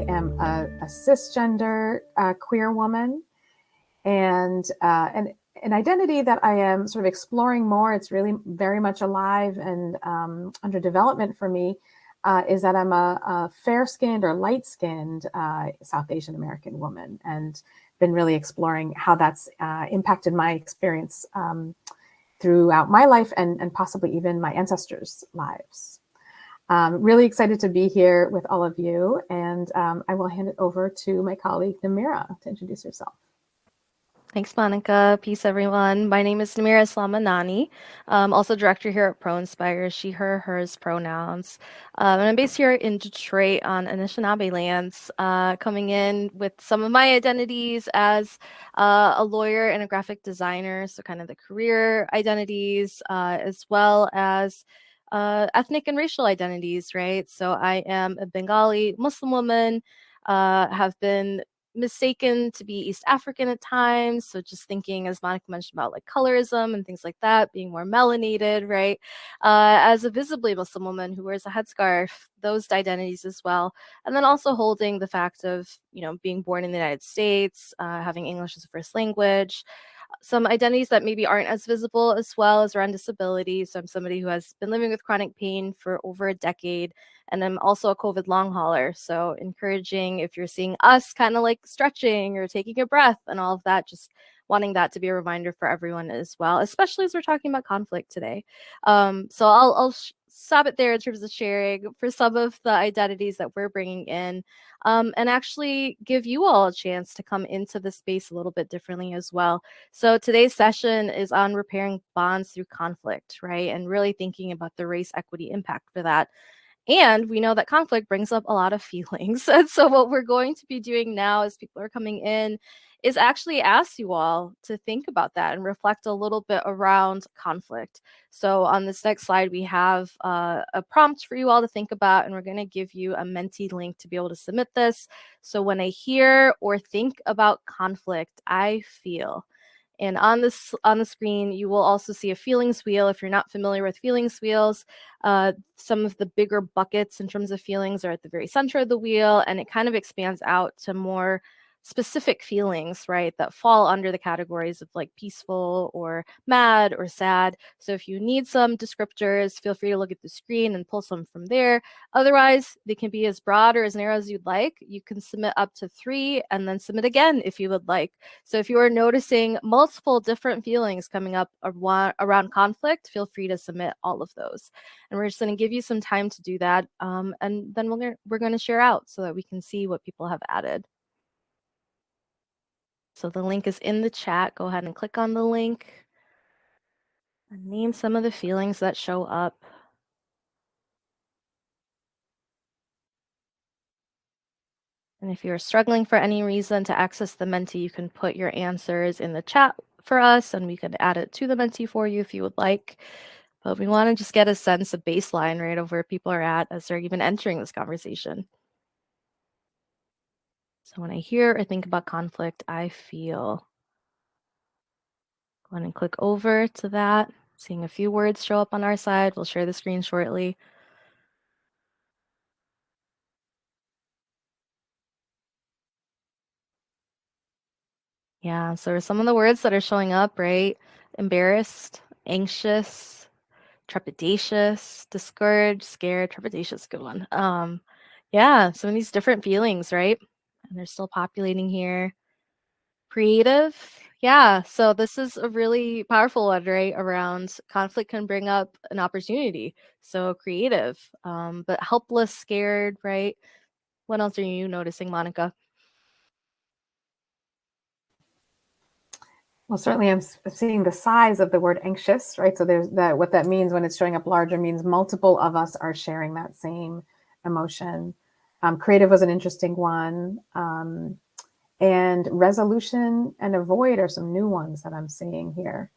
am a cisgender queer woman, and an identity that I am sort of exploring more. It's really very much alive and under development for me. Is that I'm a fair-skinned or light-skinned South Asian American woman, and been really exploring how that's impacted my experience throughout my life and possibly even my ancestors' lives. Really excited to be here with all of you, and I will hand it over to my colleague Namira to introduce herself. Thanks, Monica. Peace, everyone. My name is Namira Islamanani. Also director here at ProInspire, she, her, hers pronouns. And I'm based here in Detroit on Anishinaabe lands, coming in with some of my identities as a lawyer and a graphic designer, so kind of the career identities, as well as ethnic and racial identities, right? So I am a Bengali Muslim woman, have been mistaken to be East African at times. So just thinking, as Monica mentioned, about like colorism and things like that, being more melanated, right? As a visibly Muslim woman who wears a headscarf, those identities as well. And then also holding the fact of, being born in the United States, having English as a first language. Some identities that maybe aren't as visible as well as around disability. So I'm somebody who has been living with chronic pain for over a decade, and I'm also a COVID long hauler. So encouraging, if you're seeing us kind of like stretching or taking a breath and all of that, just wanting that to be a reminder for everyone as well, especially as we're talking about conflict today. So I'll stop it there in terms of sharing for some of the identities that we're bringing in, and actually give you all a chance to come into the space a little bit differently as well. So today's session is on repairing bonds through conflict, right? And really thinking about the race equity impact for that. And we know that conflict brings up a lot of feelings. And so what we're going to be doing now as people are coming in is actually ask you all to think about that and reflect a little bit around conflict. So on this next slide, we have a prompt for you all to think about, and we're going to give you a Menti link to be able to submit this. So when I hear or think about conflict, I feel. And on the screen, you will also see a feelings wheel. If you're not familiar with feelings wheels, some of the bigger buckets in terms of feelings are at the very center of the wheel, and it kind of expands out to more specific feelings, right, that fall under the categories of like peaceful or mad or sad. So if you need some descriptors, feel free to look at the screen and pull some from there. Otherwise, they can be as broad or as narrow as you'd like. You can submit up to 3 and then submit again if you would like. So if you are noticing multiple different feelings coming up around conflict, feel free to submit all of those. And we're just going to give you some time to do that. And then we're going to share out so that we can see what people have added. So the link is in the chat. Go ahead and click on the link and name some of the feelings that show up. And if you're struggling for any reason to access the Menti, you can put your answers in the chat for us, and we can add it to the Menti for you if you would like. But we want to just get a sense of baseline, right, of where people are at as they're even entering this conversation. So when I hear or think about conflict, I feel. Go ahead and click over to that. Seeing a few words show up on our side. We'll share the screen shortly. Yeah, so some of the words that are showing up, right? Embarrassed, anxious, trepidatious, discouraged, scared, trepidatious, good one. Yeah, some of these different feelings, right? And they're still populating here. Creative, yeah. So this is a really powerful one, right? Around conflict can bring up an opportunity. So creative, but helpless, scared, right? What else are you noticing, Monica? Well, certainly I'm seeing the size of the word anxious, right? So there's that, what that means when it's showing up larger means multiple of us are sharing that same emotion. Creative was an interesting one. And resolution and avoid are some new ones that I'm seeing here.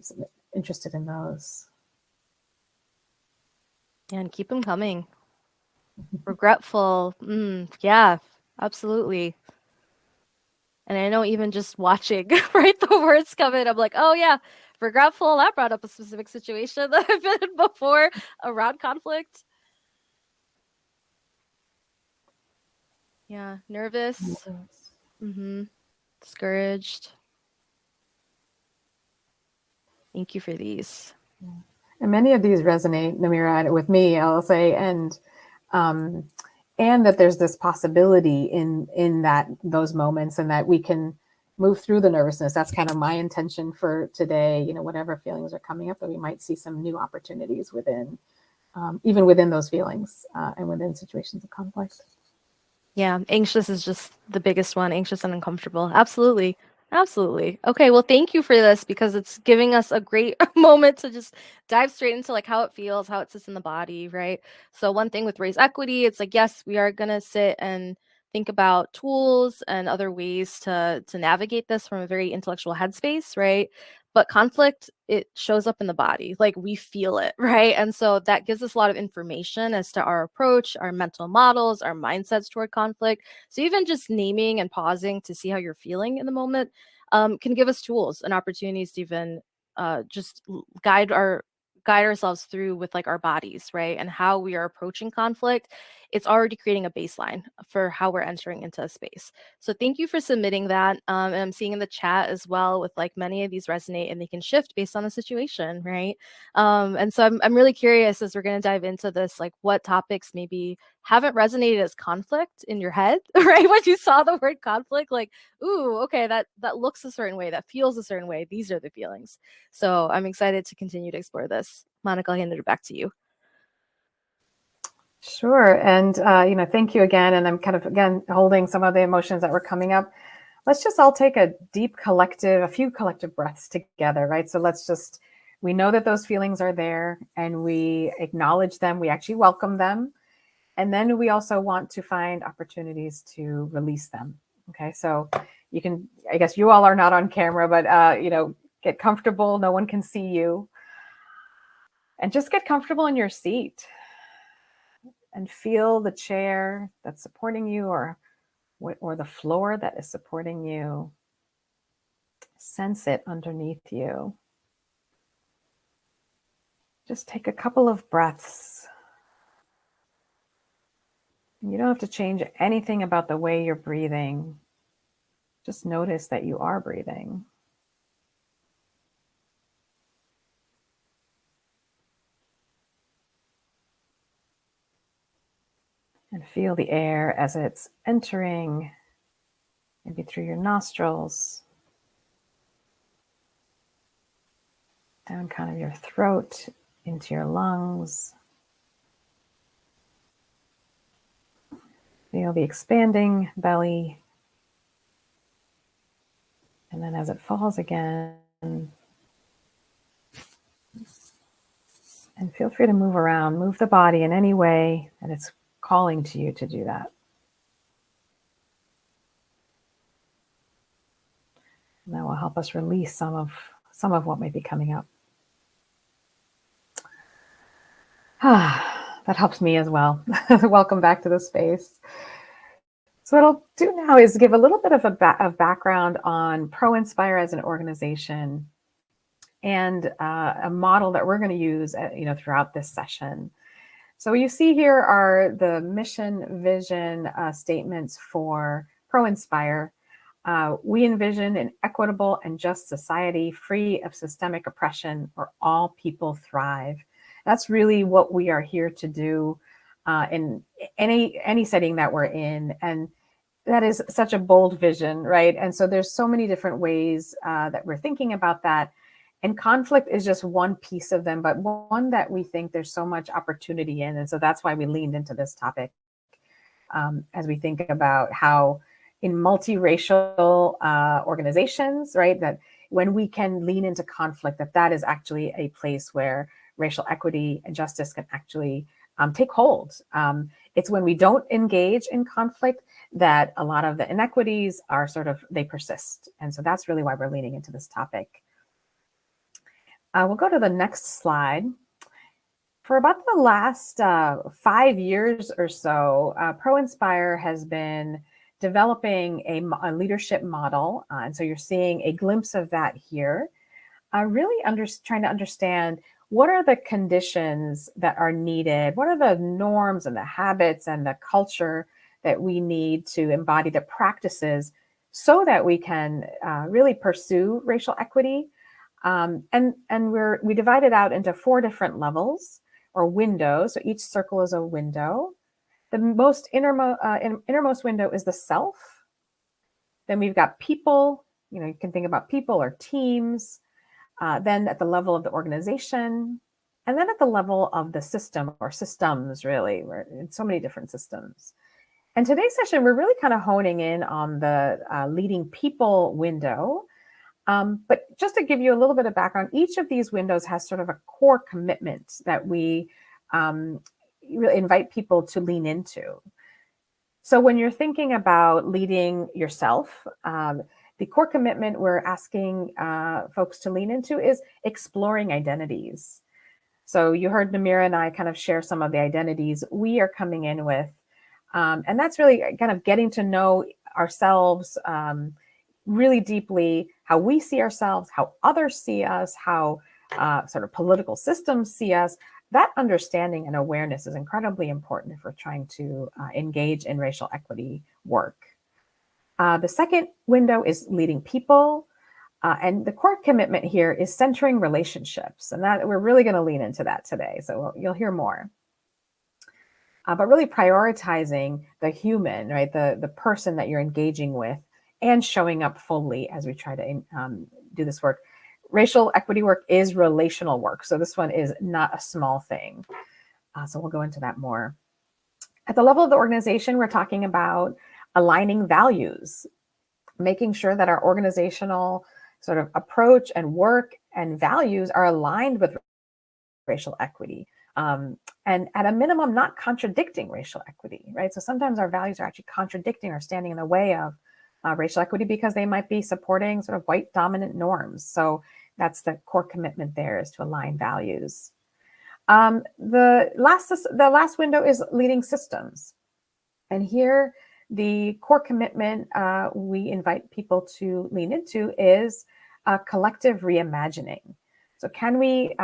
So interested in those. And keep them coming. Regretful, yeah, absolutely. And I know even just watching, right, the words come in, I'm like, oh yeah, regretful, that brought up a specific situation that I've been in before around conflict. Yeah, nervous, discouraged. Thank you for these. And many of these resonate, Namira, with me, I'll say, and that there's this possibility in those moments, and that we can move through the nervousness. That's kind of my intention for today. Whatever feelings are coming up, that we might see some new opportunities within, even within those feelings, and within situations of conflict. Yeah, anxious is just the biggest one, anxious and uncomfortable. Absolutely. Absolutely. Okay, well, thank you for this, because it's giving us a great moment to just dive straight into like how it feels, how it sits in the body, right? So one thing with raise equity, it's like, yes, we are going to sit and think about tools and other ways to navigate this from a very intellectual headspace, right? But conflict, it shows up in the body, like we feel it, right? And so that gives us a lot of information as to our approach, our mental models, our mindsets toward conflict. So even just naming and pausing to see how you're feeling in the moment can give us tools and opportunities to even guide ourselves through with like our bodies, right? And how we are approaching conflict. It's already creating a baseline for how we're entering into a space. So thank you for submitting that. And I'm seeing in the chat as well with like many of these resonate and they can shift based on the situation, right? And so I'm really curious as we're going to dive into this, like what topics maybe haven't resonated as conflict in your head, right? When you saw the word conflict, like, ooh, okay, that looks a certain way, that feels a certain way. These are the feelings. So I'm excited to continue to explore this. Monica, I'll hand it back to you. Sure. And, thank you again. And I'm kind of, again, holding some of the emotions that were coming up. Let's just all take a few collective breaths together, right? So we know that those feelings are there and we acknowledge them. We actually welcome them. And then we also want to find opportunities to release them. Okay. So I guess you all are not on camera, but, get comfortable. No one can see you. And just get comfortable in your seat and feel the chair that's supporting you, or the floor that is supporting you. Sense it underneath you. Just take a couple of breaths. You don't have to change anything about the way you're breathing. Just notice that you are breathing. And feel the air as it's entering, maybe through your nostrils, down kind of your throat, into your lungs. Feel the expanding belly. And then as it falls again, and feel free to move around, move the body in any way that it's calling to you to do that. And that will help us release some of what might be coming up. That helps me as well. Welcome back to the space. So what I'll do now is give a little bit of background on ProInspire as an organization, and a model that we're going to use throughout this session. So what you see here are the mission, vision statements for ProInspire. We envision an equitable and just society free of systemic oppression where all people thrive. That's really what we are here to do in any setting that we're in. And that is such a bold vision, right? And so there's so many different ways that we're thinking about that. And conflict is just one piece of them, but one that we think there's so much opportunity in. And so that's why we leaned into this topic as we think about how in multiracial organizations, right, that when we can lean into conflict, that is actually a place where racial equity and justice can actually take hold. It's when we don't engage in conflict that a lot of the inequities are they persist. And so that's really why we're leaning into this topic. We'll go to the next slide. For about the last 5 years or so, ProInspire has been developing a leadership model. And so you're seeing a glimpse of that here. Really trying to understand what are the conditions that are needed? What are the norms and the habits and the culture that we need to embody the practices so that we can really pursue racial equity. And we divide it out into 4 different levels or windows. So each circle is a window. The most innermost window is the self. Then we've got people. You can think about people or teams. Then at the level of the organization, and then at the level of the system or systems, really. We're in so many different systems. And today's session, we're really kind of honing in on the leading people window. But just to give you a little bit of background, each of these windows has sort of a core commitment that we really invite people to lean into. So when you're thinking about leading yourself, the core commitment we're asking folks to lean into is exploring identities. So you heard Namira and I kind of share some of the identities we are coming in with. And that's really kind of getting to know ourselves really deeply, how we see ourselves, how others see us, how sort of political systems see us. That understanding and awareness is incredibly important if we're trying to engage in racial equity work. The second window is leading people. And the core commitment here is centering relationships. And that we're really going to lean into that today. So you'll hear more. But really prioritizing the human, right? The person that you're engaging with and showing up fully as we try to do this work. Racial equity work is relational work. So this one is not a small thing. So we'll go into that more. At the level of the organization, we're talking about aligning values, making sure that our organizational sort of approach and work and values are aligned with racial equity. And at a minimum, not contradicting racial equity, right? So sometimes our values are actually contradicting or standing in the way of racial equity because they might be supporting sort of white dominant norms. So that's the core commitment there, is to align values. The last window is leading systems. And here, the core commitment we invite people to lean into is collective reimagining. So can we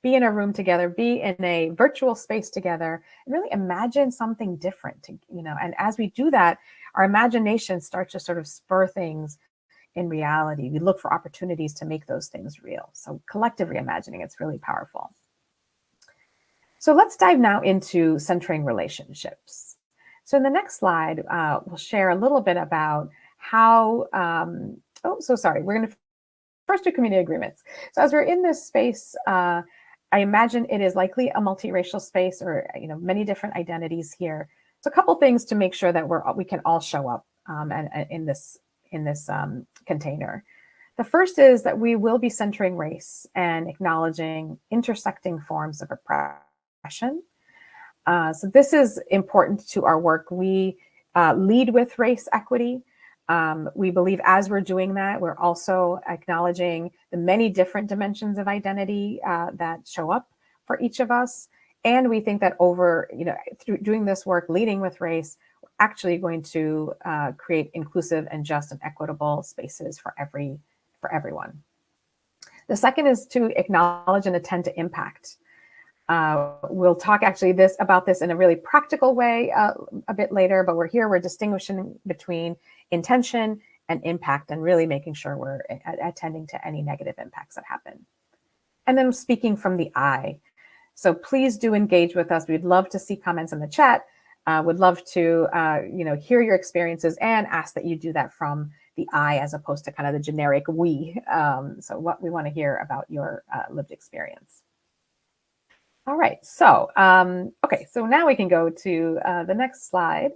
be in a room together, be in a virtual space together, and really imagine something different, and as we do that, our imagination starts to sort of spur things in reality. We look for opportunities to make those things real. So collective reimagining, it's really powerful. So let's dive now into centering relationships. So in the next slide, we'll share a little bit about how, we're going to first do community agreements. So as we're in this space, I imagine it is likely a multiracial space, or many different identities here. So a couple things to make sure that we can all show up and in this container. The first is that we will be centering race and acknowledging intersecting forms of oppression. So this is important to our work. We lead with race equity. We believe as we're doing that, we're also acknowledging the many different dimensions of identity that show up for each of us. And we think that through doing this work, leading with race, we're actually going to create inclusive and just and equitable spaces for everyone. The second is to acknowledge and attend to impact. We'll talk actually about this in a really practical way a bit later, but we're distinguishing between intention and impact, and really making sure we're attending to any negative impacts that happen. And then speaking from the I. So please do engage with us. We'd love to see comments in the chat. Would love to hear your experiences, and ask that you do that from the I as opposed to kind of the generic we. So what we want to hear about your lived experience. All right, so so now we can go to the next slide.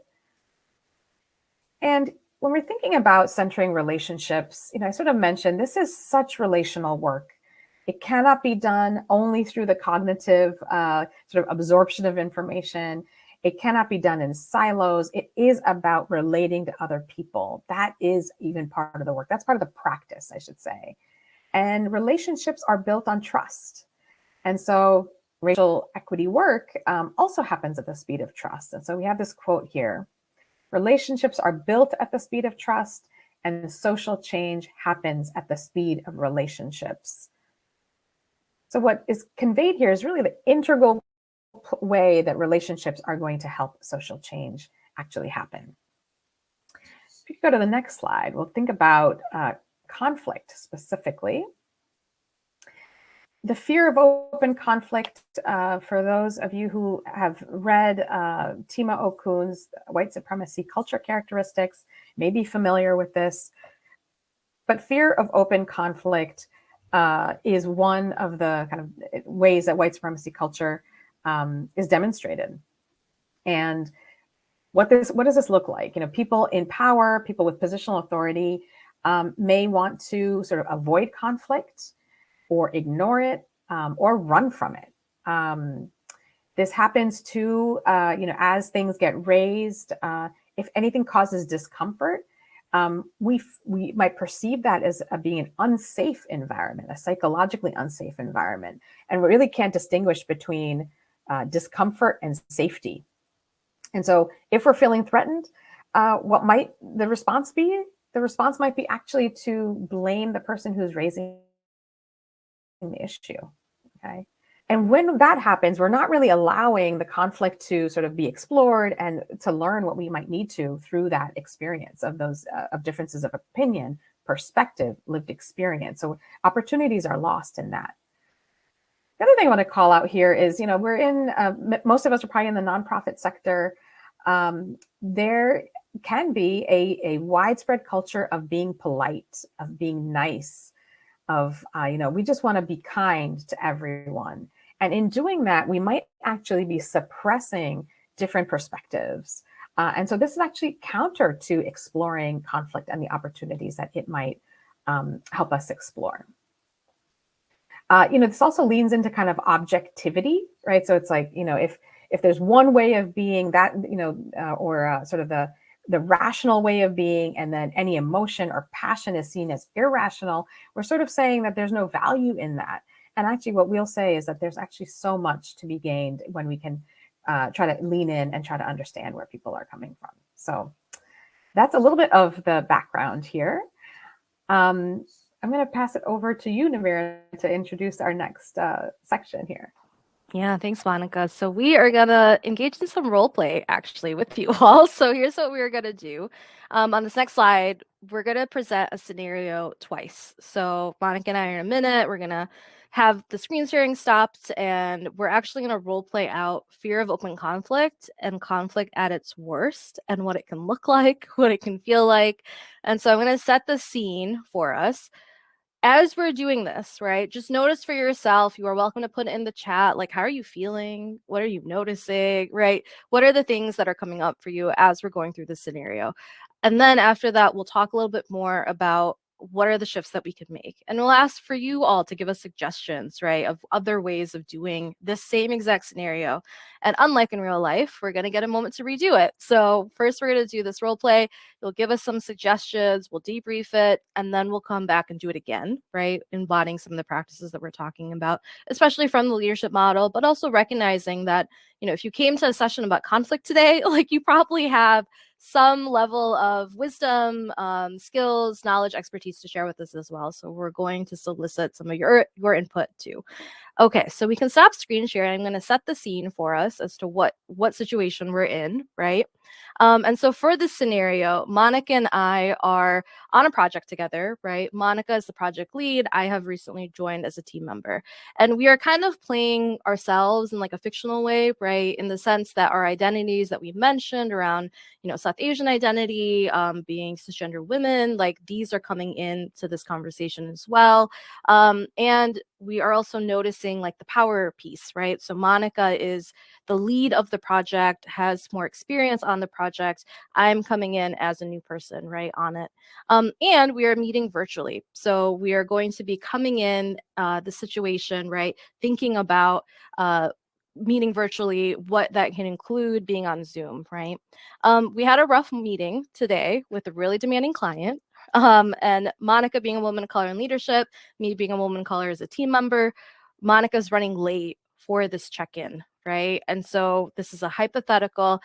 And when we're thinking about centering relationships, I sort of mentioned this is such relational work. It cannot be done only through the cognitive sort of absorption of information. It cannot be done in silos. It is about relating to other people. That is even part of the work. That's part of the practice, I should say. And relationships are built on trust. And so racial equity work also happens at the speed of trust. And so we have this quote here: relationships are built at the speed of trust, and social change happens at the speed of relationships. So what is conveyed here is really the integral way that relationships are going to help social change actually happen. If you go to the next slide, we'll think about conflict specifically. The fear of open conflict, for those of you who have read Tima Okun's White Supremacy Culture Characteristics, may be familiar with this. But fear of open conflict is one of the kind of ways that white supremacy culture is demonstrated. And what does this look like? People in power, people with positional authority may want to sort of avoid conflict or ignore it or run from it. This happens too, as things get raised. If anything causes discomfort, we might perceive that as being an unsafe environment, a psychologically unsafe environment, and we really can't distinguish between discomfort and safety. And so, if we're feeling threatened, what might the response be? The response might be actually to blame the person who's raising the issue. Okay. And when that happens, we're not really allowing the conflict to sort of be explored and to learn what we might need to through that experience of those of differences of opinion, perspective, lived experience. So opportunities are lost in that. The other thing I want to call out here is, we're in, most of us are probably in the nonprofit sector. There can be a widespread culture of being polite, of being nice, of, we just want to be kind to everyone. And in doing that, we might actually be suppressing different perspectives. And so this is actually counter to exploring conflict and the opportunities that it might help us explore. This also leans into kind of objectivity, right? So it's like, if there's one way of being that, or sort of the rational way of being, and then any emotion or passion is seen as irrational, we're sort of saying that there's no value in that. And actually what we'll say is that there's actually so much to be gained when we can try to lean in and try to understand where people are coming from. So that's a little bit of the background here. I'm going to pass it over to you, Namira, to introduce our next section here. Yeah, thanks, Monica. So we are gonna engage in some role play actually with you all. So here's what we're gonna do. On this next slide, we're gonna present a scenario twice. So Monica and I, in a minute, we're gonna have the screen sharing stopped, and we're actually gonna role play out fear of open conflict and conflict at its worst, and what it can look like, what it can feel like. And so I'm gonna set the scene for us. As we're doing this, right, just notice for yourself. You are welcome to put it in the chat, like, how are you feeling? What are you noticing, right? What are the things that are coming up for you as we're going through this scenario? And then after that, we'll talk a little bit more about what are the shifts that we could make. And we'll ask for you all to give us suggestions, right, of other ways of doing this same exact scenario. And unlike in real life, we're going to get a moment to redo it. So first, we're going to do this role play. You'll give us some suggestions, we'll debrief it, and then we'll come back and do it again, right? Embodying some of the practices that we're talking about, especially from the leadership model, but also recognizing that, if you came to a session about conflict today, like, you probably have some level of wisdom, skills, knowledge, expertise to share with us as well. So we're going to solicit some of your input too. Okay, so we can stop screen sharing. I'm going to set the scene for us as to what situation we're in, right? And so for this scenario, Monica and I are on a project together, right? Monica is the project lead. I have recently joined as a team member. And we are kind of playing ourselves in like a fictional way, right? In the sense that our identities that we mentioned around, South Asian identity, being cisgender women, like, these are coming into this conversation as well. And we are also noticing like the power piece, right? So Monica is the lead of the project, has more experience on the project. I'm coming in as a new person, right, on it. And we are meeting virtually. So we are going to be coming in the situation, right, thinking about meeting virtually, what that can include being on Zoom, right? We had a rough meeting today with a really demanding client. And Monica being a woman of color in leadership, me being a woman of color as a team member, Monica's running late for this check-in, right? And so this is a hypothetical.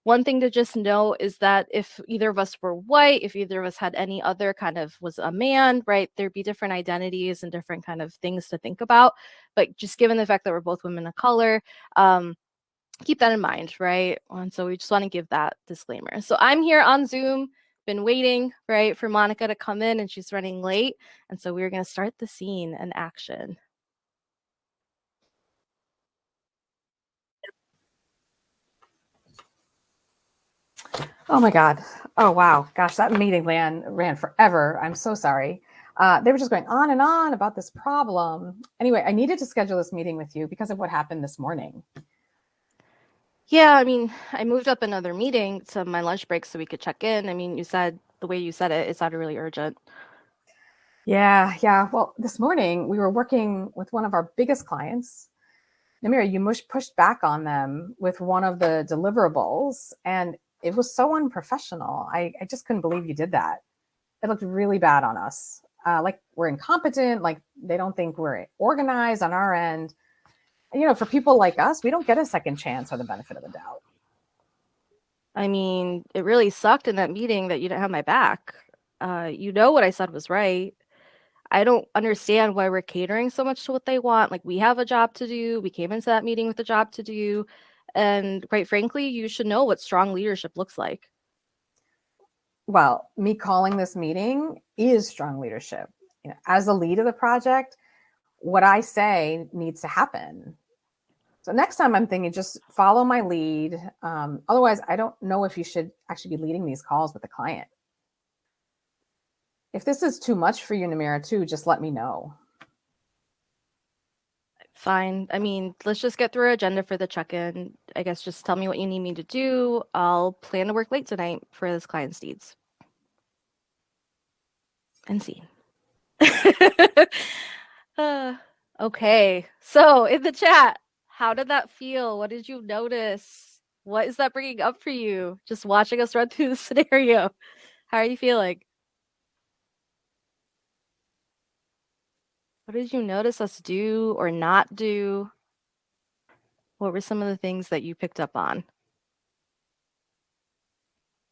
One thing to just know is that if either of us were white, if either of us had any other kind of was a man, right, there'd be different identities and different kind of things to think about. But just given the fact that we're both women of color, keep that in mind, right? And so we just want to give that disclaimer. So I'm here on Zoom, been waiting, right, for Monica to come in, and she's running late. And so we're going to start the scene and action. Oh my God. Oh, wow. Gosh, that meeting ran forever. I'm so sorry. They were just going on and on about this problem. Anyway, I needed to schedule this meeting with you because of what happened this morning. Yeah, I mean, I moved up another meeting to my lunch break so we could check in. I mean, you said the way you said it, it sounded really urgent. Yeah. Well, this morning we were working with one of our biggest clients. Namira, you pushed back on them with one of the deliverables, and it was so unprofessional. I just couldn't believe you did that. It looked really bad on us. Like we're incompetent, like they don't think we're organized on our end. And, for people like us, we don't get a second chance or the benefit of the doubt. I mean, it really sucked in that meeting that you didn't have my back. You know what I said was right. I don't understand why we're catering so much to what they want. Like, we have a job to do. We came into that meeting with a job to do. And quite frankly, you should know what strong leadership looks like. Well, me calling this meeting is strong leadership. As the lead of the project, what I say needs to happen. So next time I'm thinking just follow my lead. Otherwise, I don't know if you should actually be leading these calls with the client. If this is too much for you, Namira, too, just let me know. Fine. I mean, let's just get through our agenda for the check-in. I guess just tell me what you need me to do. I'll plan to work late tonight for this client's needs. And see. Okay. So in the chat, how did that feel? What did you notice? What is that bringing up for you? Just watching us run through the scenario. How are you feeling? What did you notice us do or not do? What were some of the things that you picked up on?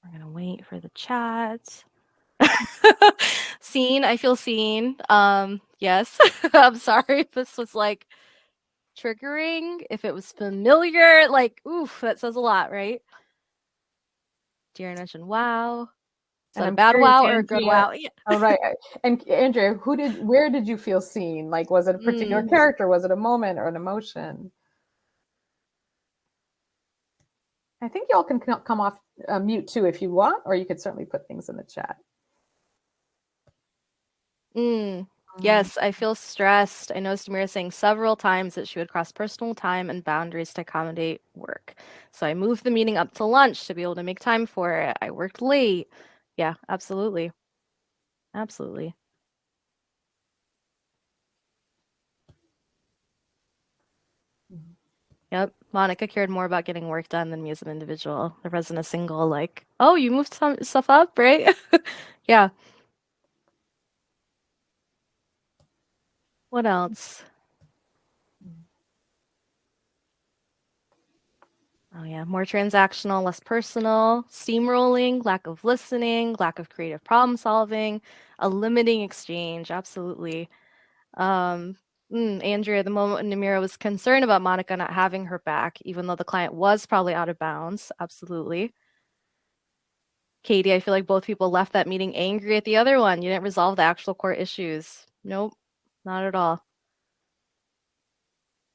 We're going to wait for the chat. Seen. I feel seen. Yes. I'm sorry if this was like triggering, if it was familiar, like, oof, that says a lot, right? Dear mentioned wow. Is that a bad curious, wow or a good Andrea, wow? Yeah. all right. And Andrea, where did you feel seen? Like, was it a particular character? Was it a moment or an emotion? I think y'all can come off mute too if you want, or you could certainly put things in the chat. Yes, I feel stressed. I noticed Amira saying several times that she would cross personal time and boundaries to accommodate work. So I moved the meeting up to lunch to be able to make time for it. I worked late. Yeah, absolutely. Absolutely. Yep. Monica cared more about getting work done than me as an individual. There wasn't a single, like, oh, you moved some stuff up, right? Yeah. What else? Oh, yeah. More transactional, less personal, steamrolling, lack of listening, lack of creative problem solving, a limiting exchange. Absolutely. Andrea, the moment when Namira was concerned about Monica not having her back, even though the client was probably out of bounds. Absolutely. Katie, I feel like both people left that meeting angry at the other one. You didn't resolve the actual core issues. Nope, not at all.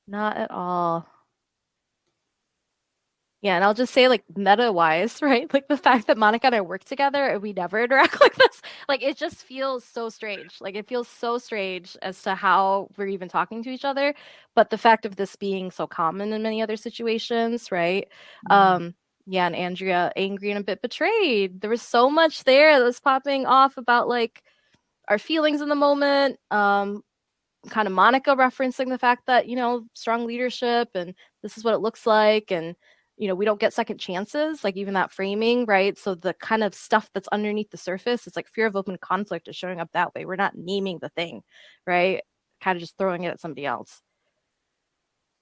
Not at all. Yeah, and I'll just say, like, meta-wise, right? Like, the fact that Monica and I work together and we never interact like this, like, it just feels so strange. Like, it feels so strange as to how we're even talking to each other. But the fact of this being so common in many other situations, right? Yeah, and Andrea angry and a bit betrayed. There was so much there that was popping off about, like, our feelings in the moment. Kind of Monica referencing the fact that, strong leadership and this is what it looks like. And, we don't get second chances, like even that framing, right? So the kind of stuff that's underneath the surface, it's like fear of open conflict is showing up that way. We're not naming the thing, right? Kind of just throwing it at somebody else.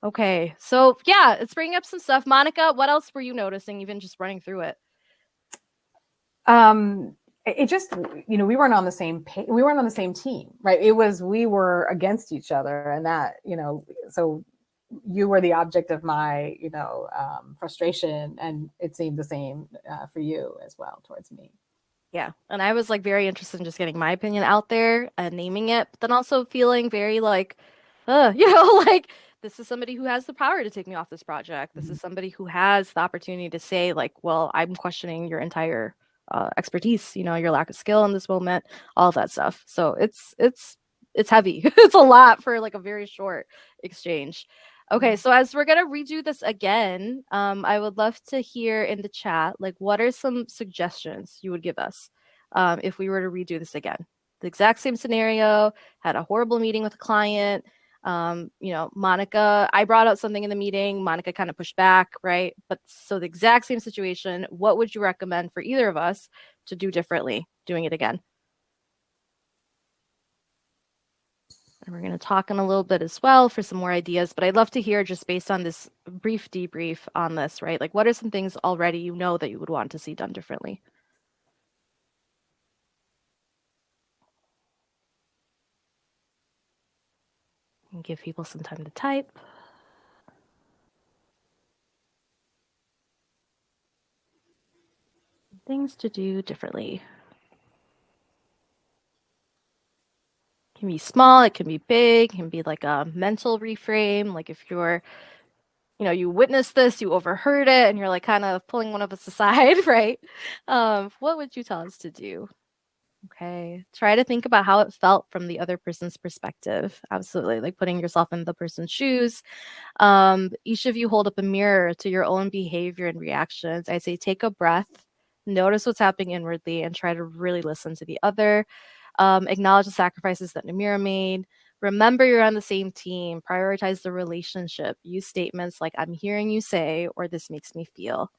Okay. So yeah, it's bringing up some stuff. Monica, what else were you noticing, even just running through it? It just, we weren't on the same page. We weren't on the same team, right? We were against each other, and that, so you were the object of my, frustration, and it seemed the same for you as well towards me. Yeah. And I was like very interested in just getting my opinion out there and naming it, but then also feeling very like, like this is somebody who has the power to take me off this project. This is somebody who has the opportunity to say, like, well, I'm questioning your entire expertise, your lack of skill in this moment, all of that stuff. So it's heavy. It's a lot for like a very short exchange. Okay, so as we're gonna redo this again, I would love to hear in the chat, like, what are some suggestions you would give us if we were to redo this again? The exact same scenario, had a horrible meeting with a client. Monica, I brought out something in the meeting. Monica kind of pushed back, right? But so the exact same situation, what would you recommend for either of us to do differently, doing it again? And we're going to talk in a little bit as well for some more ideas, but I'd love to hear just based on this brief debrief on this, right? Like, what are some things already you know that you would want to see done differently? And give people some time to type. Things to do differently. It can be small, it can be big, it can be like a mental reframe. Like if you're you witnessed this, you overheard it, and you're like kind of pulling one of us aside, right? What would you tell us to do? Okay. Try to think about how it felt from the other person's perspective. Absolutely. Like putting yourself in the person's shoes. Each of you hold up a mirror to your own behavior and reactions. I say take a breath, notice what's happening inwardly, and try to really listen to the other. Acknowledge the sacrifices that Namira made. Remember you're on the same team. Prioritize the relationship. Use statements like, I'm hearing you say, or this makes me feel.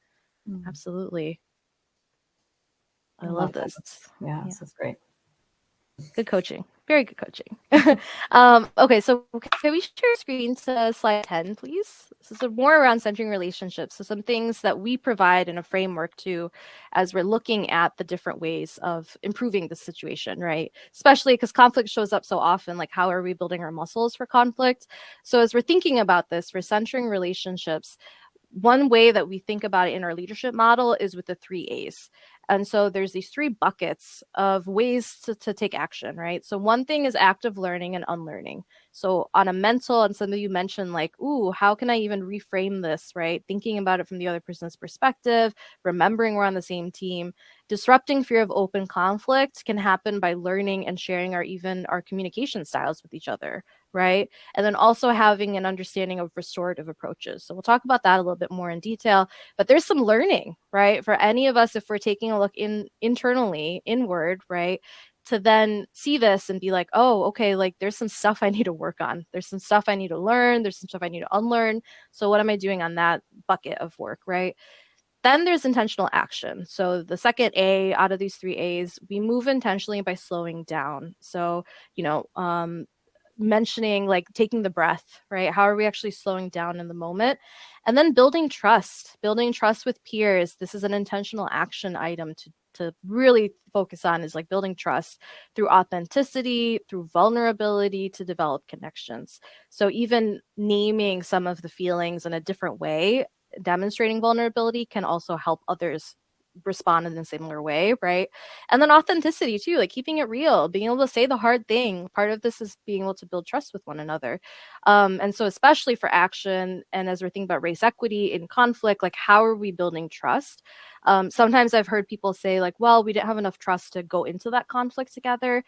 Absolutely. I love this. Yeah, this is great. Good coaching. Very good coaching. Okay, so can we share screen to slide 10, please? So more around centering relationships. So some things that we provide in a framework too, as we're looking at the different ways of improving the situation, right? Especially because conflict shows up so often, like how are we building our muscles for conflict? So as we're thinking about this, for centering relationships, one way that we think about it in our leadership model is with the 3 A's. And so there's these 3 buckets of ways to take action, right? So one thing is active learning and unlearning. So on a mental, and some of you mentioned like, ooh, how can I even reframe this, right? Thinking about it from the other person's perspective, remembering we're on the same team. Disrupting fear of open conflict can happen by learning and sharing our communication styles with each other, right? And then also having an understanding of restorative approaches. So we'll talk about that a little bit more in detail, but there's some learning, right? For any of us, if we're taking a look internally, inward, right? To then see this and be like, oh, okay, like there's some stuff I need to work on. There's some stuff I need to learn. There's some stuff I need to unlearn. So what am I doing on that bucket of work, right? Then there's intentional action. So the second A out of these 3 A's, we move intentionally by slowing down. So, mentioning like taking the breath, right? How are we actually slowing down in the moment? And then building trust with peers. This is an intentional action item to really focus on, is like building trust through authenticity, through vulnerability to develop connections. So even naming some of the feelings in a different way, demonstrating vulnerability, can also help others respond in a similar way, right? And then authenticity too, like keeping it real, being able to say the hard thing. Part of this is being able to build trust with one another. And so especially for action, and as we're thinking about race equity in conflict, like how are we building trust? Sometimes I've heard people say like, well, we didn't have enough trust to go into that conflict together.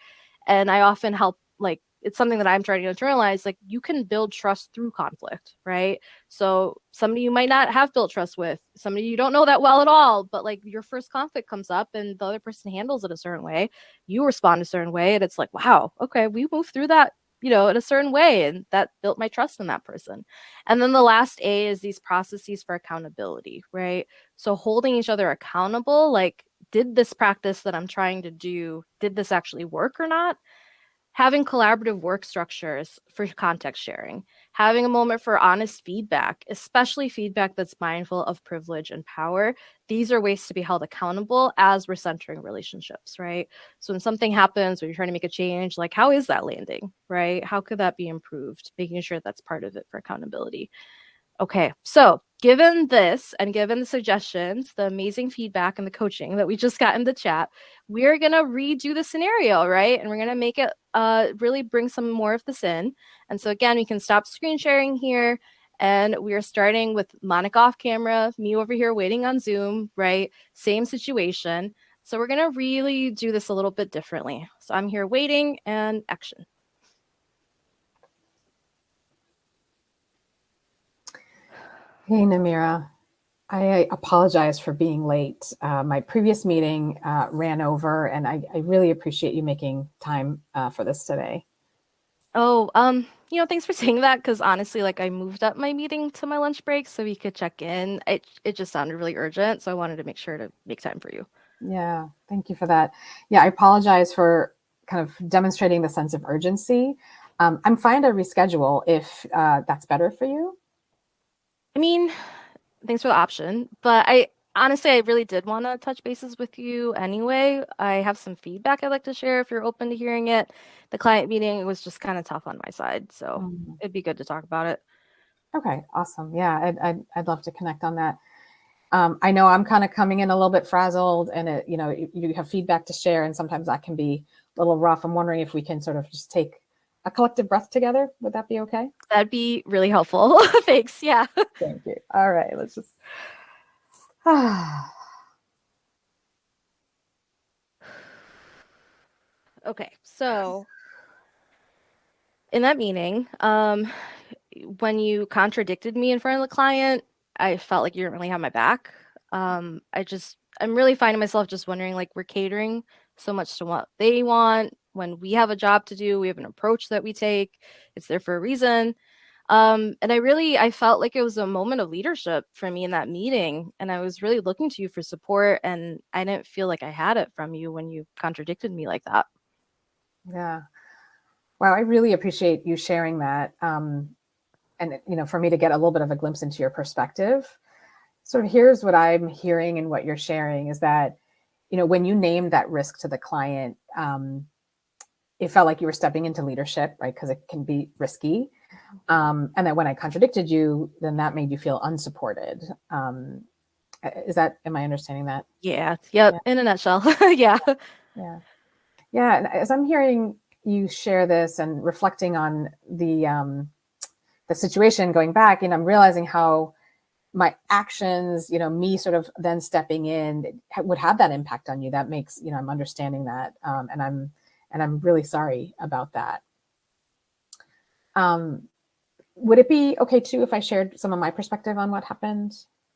And I often help, like, it's something that I'm trying to internalize, like you can build trust through conflict, right? So somebody you might not have built trust with, somebody you don't know that well at all, but like your first conflict comes up and the other person handles it a certain way, you respond a certain way, and it's like, wow, okay, we moved through that, in a certain way, and that built my trust in that person. And then the last A is these processes for accountability, right? So holding each other accountable, like, did this practice that I'm trying to do, did this actually work or not? Having collaborative work structures for context sharing, having a moment for honest feedback, especially feedback that's mindful of privilege and power. These are ways to be held accountable as we're centering relationships, right? So when something happens, when you're trying to make a change, like how is that landing, right? How could that be improved? Making sure that's part of it for accountability. Okay, so given this and given the suggestions, the amazing feedback and the coaching that we just got in the chat, we're going to redo the scenario, right? And we're going to make it really bring some more of this in. And so again, we can stop screen sharing here. And we are starting with Monica off camera, me over here waiting on Zoom, right? Same situation. So we're going to really do this a little bit differently. So I'm here waiting and action. Hey, Namira. I apologize for being late. My previous meeting ran over, and I really appreciate you making time for this today. Oh, thanks for saying that because honestly, like I moved up my meeting to my lunch break so we could check in. It just sounded really urgent, so I wanted to make sure to make time for you. Yeah, thank you for that. Yeah, I apologize for kind of demonstrating the sense of urgency. I'm fine to reschedule if that's better for you. I mean, thanks for the option, but I honestly, I really did want to touch bases with you anyway. I have some feedback I'd like to share if you're open to hearing it. The client meeting was just kind of tough on my side, so it'd be good to talk about it. Okay, awesome. Yeah, I'd love to connect on that. I know I'm kind of coming in a little bit frazzled, and you have feedback to share, and sometimes that can be a little rough. I'm wondering if we can sort of just take a collective breath together. Would that be okay? That'd be really helpful. Thanks. Yeah. Thank you. All right, let's just. Okay, so in that meeting, when you contradicted me in front of the client, I felt like you didn't really have my back. I'm really finding myself just wondering, like, we're catering so much to what they want when we have a job to do, we have an approach that we take, it's there for a reason. And I felt like it was a moment of leadership for me in that meeting. And I was really looking to you for support. And I didn't feel like I had it from you when you contradicted me like that. Yeah. Wow, I really appreciate you sharing that. And for me to get a little bit of a glimpse into your perspective. Sort of here's what I'm hearing and what you're sharing is that, when you named that risk to the client, it felt like you were stepping into leadership, right? Because it can be risky. And that when I contradicted you, then that made you feel unsupported. Am I understanding that? Yeah. Yep. Yeah. In a nutshell. Yeah. Yeah. Yeah. And as I'm hearing you share this and reflecting on the situation going back, and I'm realizing how my actions, me sort of then stepping in would have that impact on you. That makes, I'm understanding that. And I'm really sorry about that. Would it be okay too if I shared some of my perspective on what happened?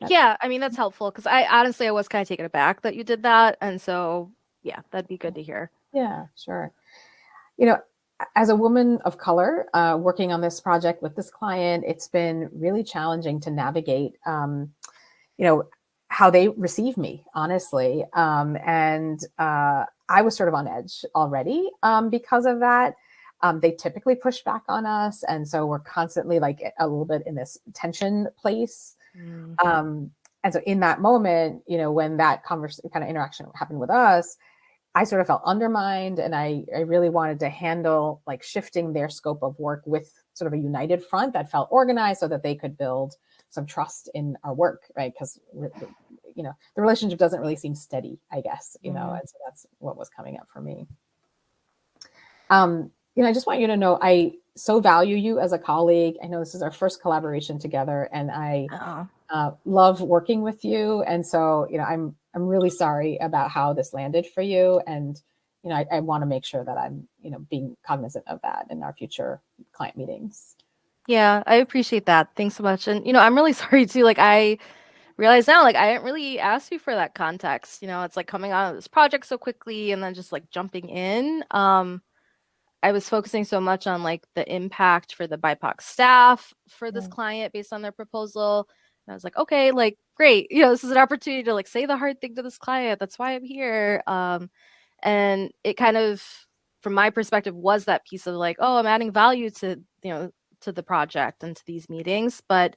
Yeah, I mean that's helpful because I was kind of taken aback that you did that, and so yeah, that'd be good to hear. Yeah, sure. As a woman of color working on this project with this client, it's been really challenging to navigate, how they receive me, honestly. And I was sort of on edge already because of that. They typically push back on us. And so we're constantly like a little bit in this tension place. And so in that moment, when that kind of interaction happened with us, I sort of felt undermined, and I really wanted to handle like shifting their scope of work with sort of a united front that felt organized so that they could build some trust in our work, right? Because, the relationship doesn't really seem steady, I guess, and so that's what was coming up for me. I just want you to know, I so value you as a colleague. I know this is our first collaboration together, and I love working with you. And so, I'm really sorry about how this landed for you. And, I want to make sure that I'm, being cognizant of that in our future client meetings. Yeah, I appreciate that. Thanks so much. And, I'm really sorry too. Like, I realize now, like, I didn't really ask you for that context. It's like coming out of this project so quickly and then just like jumping in. I was focusing so much on like the impact for the BIPOC staff for this client based on their proposal. And I was like, okay, like, great. This is an opportunity to like say the hard thing to this client. That's why I'm here. And it kind of, from my perspective, was that piece of like, oh, I'm adding value to, to the project and to these meetings, but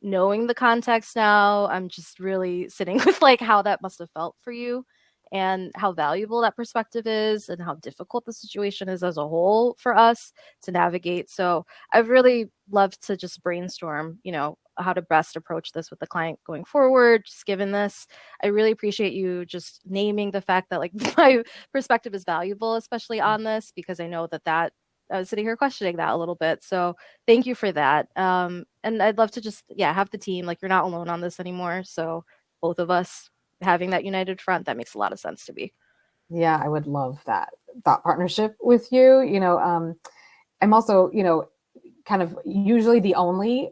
knowing the context now, I'm just really sitting with like how that must have felt for you and how valuable that perspective is and how difficult the situation is as a whole for us to navigate. So I've really loved to just brainstorm, how to best approach this with the client going forward, just given this. I really appreciate you just naming the fact that like my perspective is valuable, especially on this, because I know that I was sitting here questioning that a little bit. So thank you for that. And I'd love to just, have the team, like you're not alone on this anymore. So both of us having that united front, that makes a lot of sense to me. Yeah, I would love that thought partnership with you. I'm also, kind of usually the only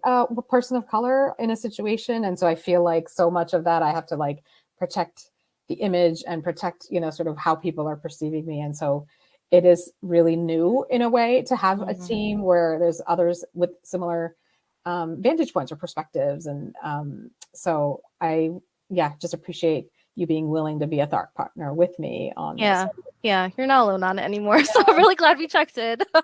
person of color in a situation. And so I feel like so much of that I have to like protect the image and protect, sort of how people are perceiving me. And so it is really new in a way to have a team where there's others with similar vantage points or perspectives. And so I, just appreciate you being willing to be a thought partner with me on this. Yeah, you're not alone on it anymore. So I'm really glad we checked in. Could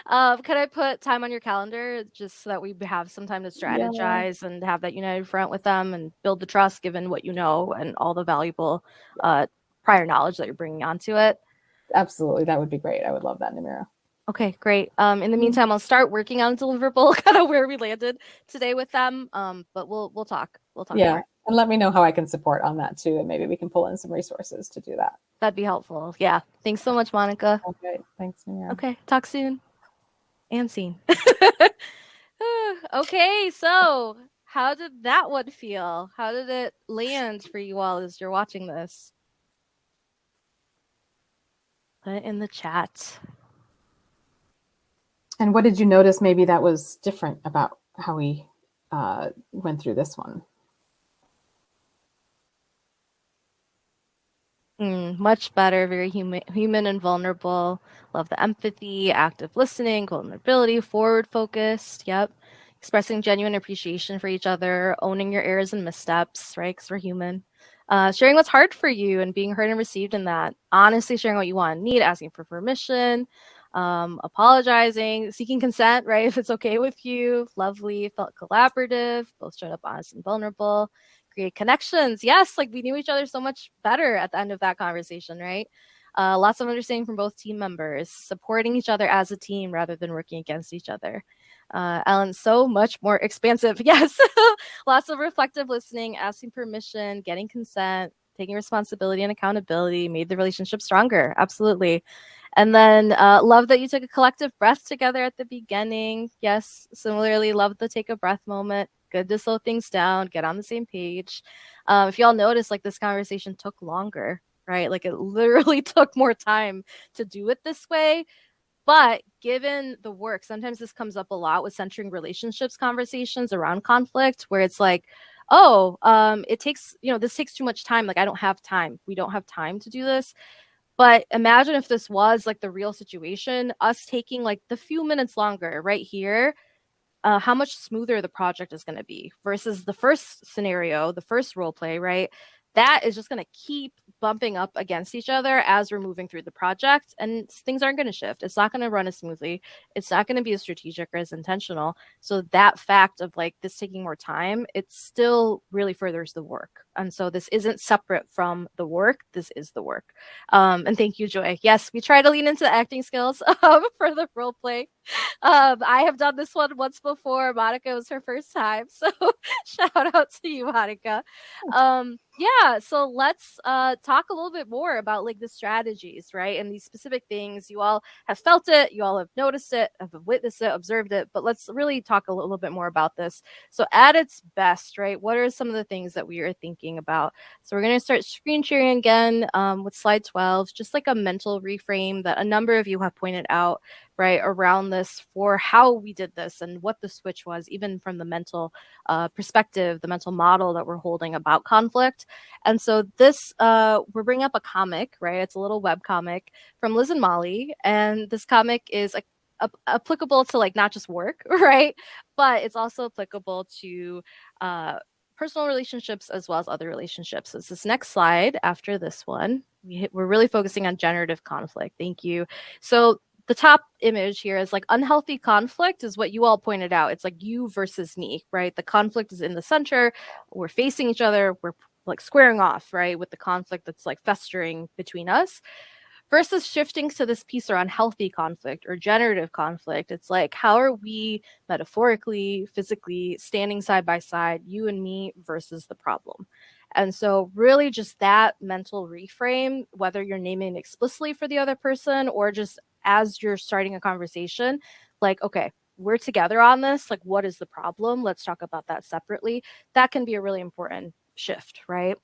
I put time on your calendar just so that we have some time to strategize and have that united front with them and build the trust given what you know and all the valuable prior knowledge that you're bringing onto it? Absolutely. That would be great. I would love that, Namira. Okay, great. In the meantime, I'll start working on deliverable, kind of where we landed today with them. But we'll talk. We'll talk more. And let me know how I can support on that too, and maybe we can pull in some resources to do that. That'd be helpful. Yeah. Thanks so much, Monica. Okay. Thanks, Namira. Okay. Talk soon. And scene. Okay, so how did that one feel? How did it land for you all as you're watching this? Put it in the chat. And what did you notice maybe that was different about how we went through this one? Much better, very human and vulnerable. Love the empathy, active listening, vulnerability, forward focused. Yep. Expressing genuine appreciation for each other, owning your errors and missteps, right? Because we're human. Sharing what's hard for you and being heard and received in that. Honestly sharing what you want and need, asking for permission, apologizing, seeking consent, right? If it's okay with you. Lovely, felt collaborative, both showed up honest and vulnerable. Create connections. Yes, like we knew each other so much better at the end of that conversation, right? Lots of understanding from both team members, supporting each other as a team rather than working against each other. Ellen, so much more expansive. Yes, lots of reflective listening, asking permission, getting consent, taking responsibility and accountability made the relationship stronger. Absolutely. And then love that you took a collective breath together at the beginning. Yes, similarly, love the take a breath moment. Good to slow things down, get on the same page. If y'all notice, like this conversation took longer, right? Like it literally took more time to do it this way. But given the work, sometimes this comes up a lot with centering relationships conversations around conflict, where it's like, it takes, this takes too much time. Like I don't have time. We don't have time to do this. But imagine if this was like the real situation, us taking like the few minutes longer right here, how much smoother the project is going to be versus the first scenario, the first role play, right? That is just going to keep bumping up against each other as we're moving through the project, and things aren't going to shift. It's not going to run as smoothly. It's not going to be as strategic or as intentional. So that fact of like this taking more time, it still really furthers the work. And so this isn't separate from the work. This is the work. And thank you, Joy. Yes, we try to lean into the acting skills for the role play. I have done this one once before. Monica was her first time. So shout out to you, Monica. So let's talk a little bit more about like the strategies, right? And these specific things. You all have felt it, you all have noticed it, have witnessed it, observed it, but let's really talk a little bit more about this. So at its best, right, what are some of the things that we are thinking about? So we're going to start screen sharing again with slide 12, just like a mental reframe that a number of you have pointed out, right, around this for how we did this and what the switch was, even from the mental perspective, the mental model that we're holding about conflict. And so this, we're bringing up a comic, right? It's a little web comic from Liz and Molly. And this comic is applicable to like not just work, right? But it's also applicable to personal relationships as well as other relationships. So it's this next slide after this one. We're really focusing on generative conflict. Thank you. So the top image here is like unhealthy conflict is what you all pointed out. It's like you versus me, right? The conflict is in the center. We're facing each other. We're like squaring off, right? With the conflict that's like festering between us versus shifting to this piece around healthy conflict or generative conflict. It's like, how are we metaphorically, physically standing side by side, you and me versus the problem? And so, really, just that mental reframe, whether you're naming explicitly for the other person or just as you're starting a conversation, like, okay, we're together on this. Like, what is the problem? Let's talk about that separately. That can be a really important shift, right?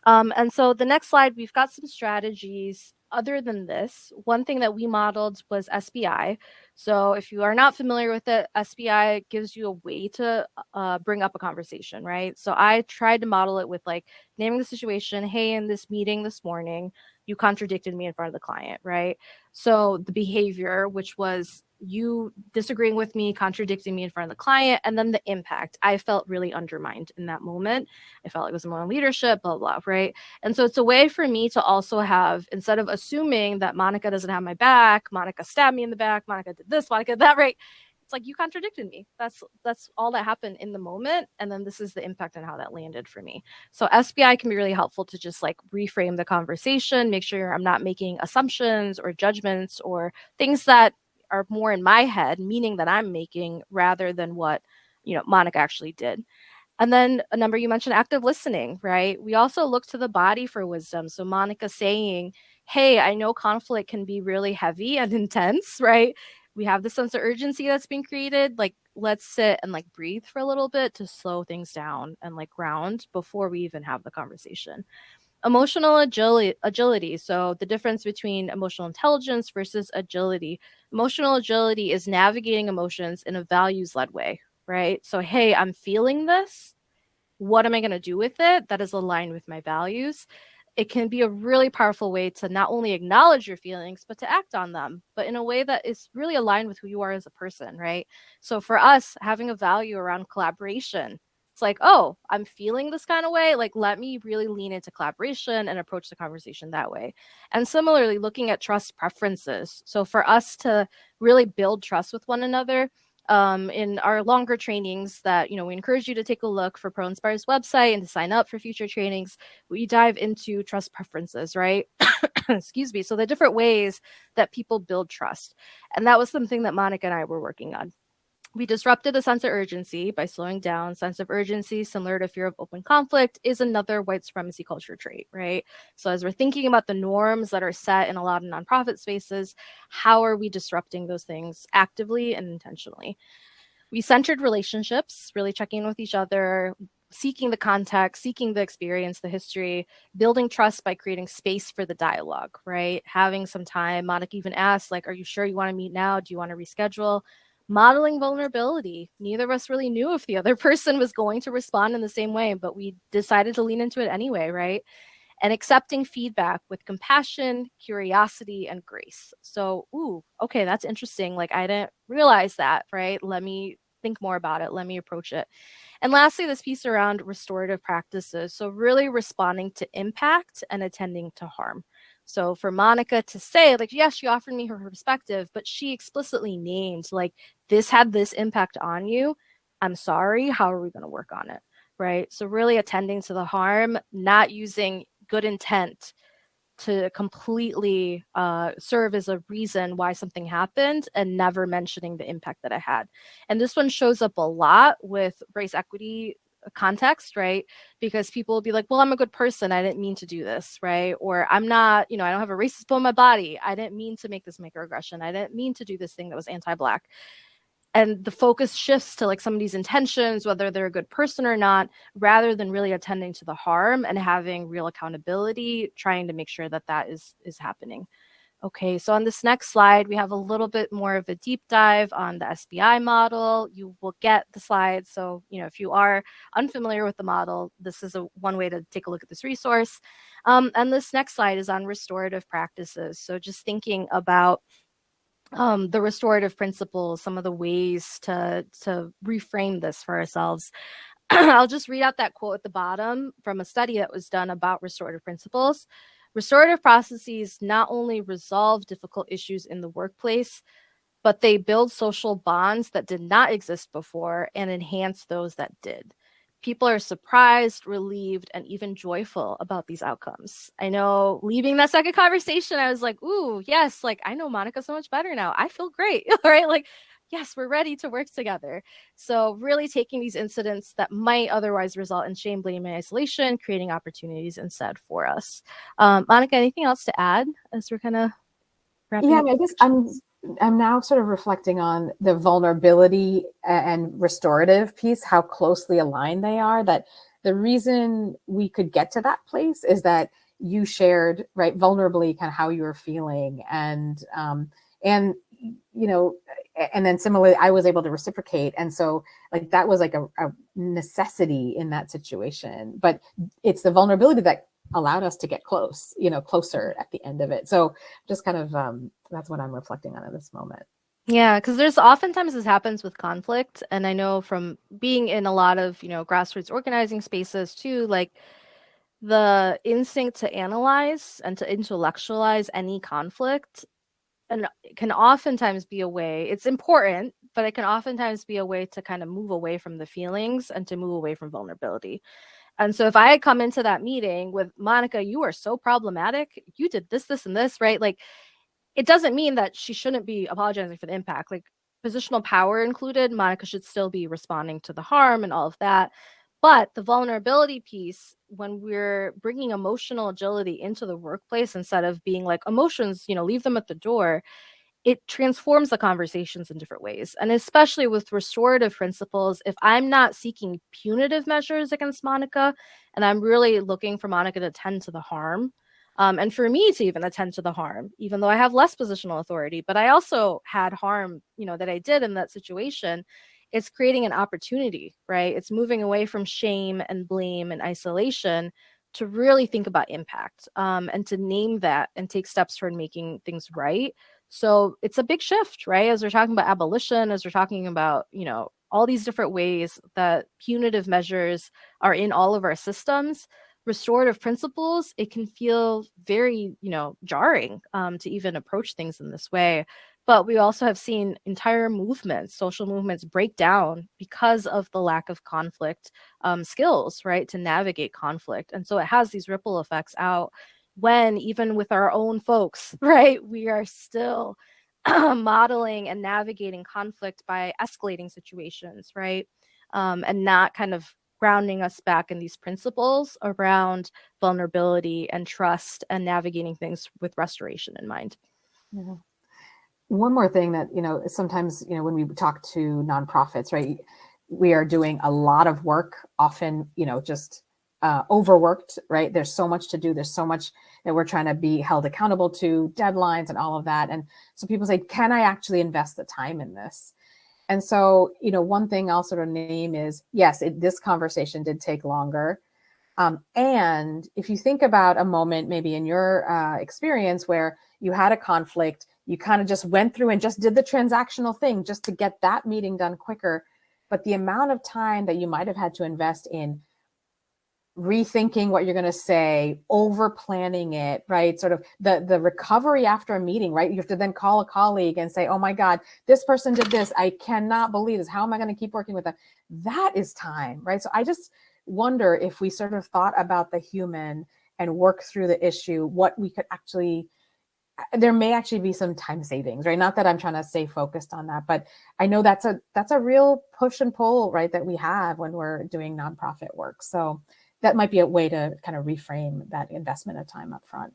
And so the next slide, we've got some strategies other than this. One thing that we modeled was SBI. So if you are not familiar with it, SBI gives you a way to bring up a conversation, right? So I tried to model it with like naming the situation. Hey, in this meeting this morning, you contradicted me in front of the client, right? So the behavior, which was you disagreeing with me, contradicting me in front of the client, and then the impact. I felt really undermined in that moment. I felt like it was my own leadership, blah, blah, right? And so it's a way for me to also have, instead of assuming that Monica doesn't have my back, Monica stabbed me in the back, Monica did this, Monica did that, right? It's like you contradicted me. That's all that happened in the moment. And then this is the impact on how that landed for me. So SBI can be really helpful to just like reframe the conversation, make sure I'm not making assumptions or judgments or things that are more in my head, meaning that I'm making rather than what, Monica actually did. And then a number you mentioned, active listening, right? We also look to the body for wisdom. So Monica saying, hey, I know conflict can be really heavy and intense, right? We have the sense of urgency that's being created. Like, let's sit and like breathe for a little bit to slow things down and like ground before we even have the conversation. Emotional agility. So the difference between emotional intelligence versus agility. Emotional agility is navigating emotions in a values-led way, right? So, hey, I'm feeling this. What am I going to do with it that is aligned with my values? It can be a really powerful way to not only acknowledge your feelings, but to act on them, but in a way that is really aligned with who you are as a person, right? So for us, having a value around collaboration, it's like, oh, I'm feeling this kind of way. Like, let me really lean into collaboration and approach the conversation that way. And similarly, looking at trust preferences. So for us to really build trust with one another, in our longer trainings that, we encourage you to take a look for ProInspire's website and to sign up for future trainings, we dive into trust preferences, right? Excuse me. So the different ways that people build trust. And that was something that Monica and I were working on. We disrupted the sense of urgency by slowing down. Sense of urgency, similar to fear of open conflict, is another white supremacy culture trait, right? So as we're thinking about the norms that are set in a lot of nonprofit spaces, how are we disrupting those things actively and intentionally? We centered relationships, really checking in with each other, seeking the context, seeking the experience, the history, building trust by creating space for the dialogue, right? Having some time. Monica even asked, like, are you sure you want to meet now? Do you want to reschedule? Modeling vulnerability. Neither of us really knew if the other person was going to respond in the same way, but we decided to lean into it anyway, right? And accepting feedback with compassion, curiosity, and grace. So, okay, that's interesting. Like, I didn't realize that, right? Let me think more about it. Let me approach it. And lastly, this piece around restorative practices. So, really responding to impact and attending to harm. So, for Monica to say, like, yes, she offered me her perspective, but she explicitly named, like, this had this impact on you. I'm sorry. How are we going to work on it? Right. So, really attending to the harm, not using good intent to completely serve as a reason why something happened and never mentioning the impact that it had. And this one shows up a lot with race equity context, right? Because people will be like, well, I'm a good person. I didn't mean to do this, right? Or I'm not, I don't have a racist bone in my body. I didn't mean to make this microaggression. I didn't mean to do this thing that was anti-Black. And the focus shifts to like somebody's intentions, whether they're a good person or not, rather than really attending to the harm and having real accountability, trying to make sure that that is happening. Okay, so on this next slide, we have a little bit more of a deep dive on the SBI model. You will get the slides. So, if you are unfamiliar with the model, this is one way to take a look at this resource. And this next slide is on restorative practices. So just thinking about the restorative principles, some of the ways to reframe this for ourselves. I'll just read out that quote at the bottom from a study that was done about restorative principles. Restorative processes not only resolve difficult issues in the workplace, but they build social bonds that did not exist before and enhance those that did. People are surprised, relieved, and even joyful about these outcomes. I know leaving that second conversation, I was like, ooh, yes, like I know Monica so much better now. I feel great, right? Like, yes, we're ready to work together. So, really taking these incidents that might otherwise result in shame, blame, and isolation, creating opportunities instead for us. Monica, anything else to add as we're kind of wrapping up? I guess I'm now sort of reflecting on the vulnerability and restorative piece, how closely aligned they are. That the reason we could get to that place is that you shared, right, vulnerably kind of how you were feeling, and you know, and then similarly, I was able to reciprocate, and so like that was like a necessity in that situation. But it's the vulnerability that allowed us to get closer at the end of it. So just kind of that's what I'm reflecting on at this moment. Yeah, because there's oftentimes this happens with conflict. And I know from being in a lot of, grassroots organizing spaces too, like the instinct to analyze and to intellectualize any conflict and it can oftentimes be a way, it's important, but it can oftentimes be a way to kind of move away from the feelings and to move away from vulnerability. And so if I had come into that meeting with Monica, you are so problematic, you did this, this, and this, right? Like it doesn't mean that she shouldn't be apologizing for the impact. Like positional power included, Monica should still be responding to the harm and all of that. But the vulnerability piece, when we're bringing emotional agility into the workplace instead of being like emotions, leave them at the door, it transforms the conversations in different ways. And especially with restorative principles, if I'm not seeking punitive measures against Monica and I'm really looking for Monica to tend to the harm, and for me to even attend to the harm, even though I have less positional authority, but I also had harm, that I did in that situation, it's creating an opportunity, right? It's moving away from shame and blame and isolation to really think about impact, and to name that and take steps toward making things right. So it's a big shift, right? As we're talking about abolition, as we're talking about, all these different ways that punitive measures are in all of our systems, restorative principles, it can feel very, jarring, to even approach things in this way. But we also have seen entire movements, social movements break down because of the lack of conflict skills, right, to navigate conflict. And so it has these ripple effects out when even with our own folks, right, we are still modeling and navigating conflict by escalating situations, right? And not kind of grounding us back in these principles around vulnerability and trust and navigating things with restoration in mind. Yeah. One more thing that, sometimes, when we talk to nonprofits, right, we are doing a lot of work, often, just overworked, right? There's so much to do. There's so much that we're trying to be held accountable to, deadlines and all of that. And so people say, can I actually invest the time in this? And so, one thing I'll sort of name is, yes, this conversation did take longer. And if you think about a moment, maybe in your experience where you had a conflict, you kind of just went through and just did the transactional thing just to get that meeting done quicker. But the amount of time that you might have had to invest in rethinking what you're going to say, over planning it, right? Sort of the recovery after a meeting, right? You have to then call a colleague and say, oh my God, this person did this. I cannot believe this. How am I going to keep working with them? That is time, right? So I just wonder if we sort of thought about the human and work through the issue, what we could actually, there may actually be some time savings, right? Not that I'm trying to stay focused on that, but I know that's a real push and pull, right, that we have when we're doing nonprofit work. So that might be a way to kind of reframe that investment of time up front.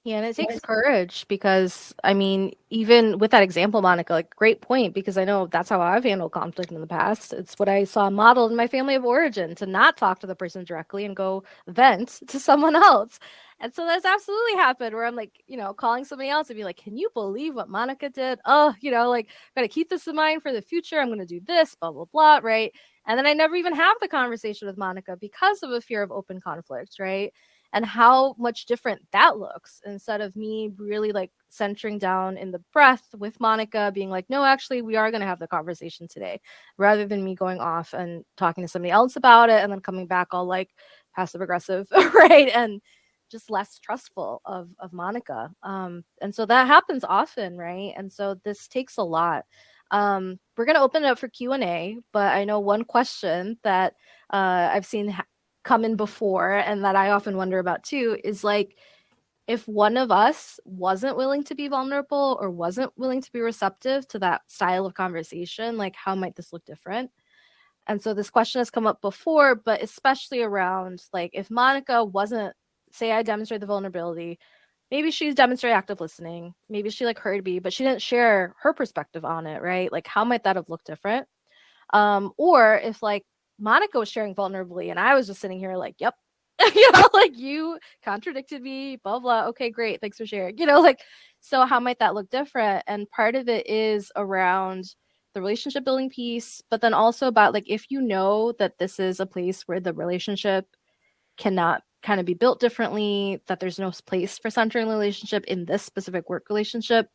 Yeah, and it takes courage because, I mean, even with that example, Monica, like great point, because I know that's how I've handled conflict in the past. It's what I saw modeled in my family of origin, to not talk to the person directly and go vent to someone else. And so that's absolutely happened where I'm like, calling somebody else and be like, can you believe what Monica did? Oh, like, I'm going to keep this in mind for the future. I'm going to do this, blah, blah, blah, right? And then I never even have the conversation with Monica because of a fear of open conflict, right? And how much different that looks instead of me really like centering down in the breath with Monica being like, no, actually, we are going to have the conversation today, rather than me going off and talking to somebody else about it and then coming back all like passive aggressive, right? And just less trustful of Monica. And so that happens often, right? And so this takes a lot. We're going to open it up for Q&A, but I know one question that I've seen come in before and that I often wonder about too is like, if one of us wasn't willing to be vulnerable or wasn't willing to be receptive to that style of conversation, like how might this look different? And so this question has come up before, but especially around like if Monica wasn't, say I demonstrate the vulnerability, maybe she's demonstrated active listening, maybe she like heard me, but she didn't share her perspective on it, right? Like how might that have looked different? Or if like Monica was sharing vulnerably and I was just sitting here like, yep, like you contradicted me, blah, blah. Okay, great. Thanks for sharing. Like, so how might that look different? And part of it is around the relationship building piece, but then also about like, if you know that this is a place where the relationship cannot kind of be built differently, that there's no place for centering the relationship in this specific work relationship,